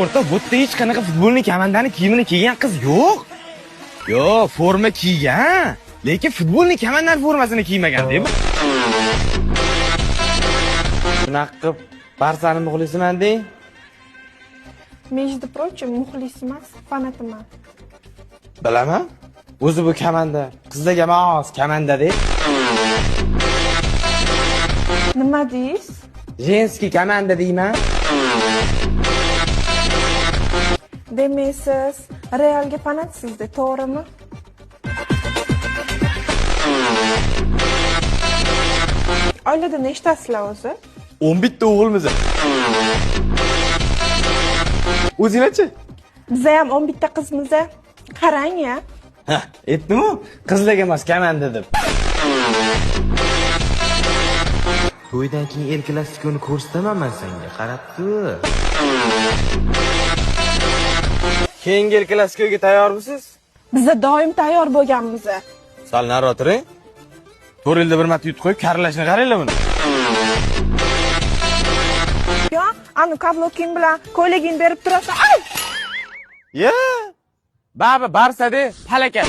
o'rta, bu yerda hech qanaqa futbolni komandani kiyimini kiygan qiz yo'q. Yo'q, forma kiygan, lekin futbolni komandani formasini kiymagan deb. Shunaqa qilib, Barsani muxlisiman deng. Между прочим, muxlis emas, fanatiman. Bilaman. O'zi bu komanda, qizlarga emas, komanda-da. Nima deysiz? Женский komanda deyman. Demak, siz Realga fanatsizda, to'g'rimi? Oilada nechtasizlar o'zi? 11 ta o'g'ilmiz. O'zinglarchi? Biz ham 11 ta qizmiz. Qarang-ya. Ha, aytdim-ku, qizlarga emas, komanda deb. To'ydan keyin El Klasikoni ko'rsataman men senga, qarab tur. Keyingi El Klasikoga tayyormisiz? Biz doim tayyor bo'lganmiz. Sal nari o'tiring. 4 yilda bir marta yutib qo'yib, karlashni qaranglar buni. Yo, ani kabloking bilan ko'ylagingni berib turasan. Ay! Barsa de, halakat.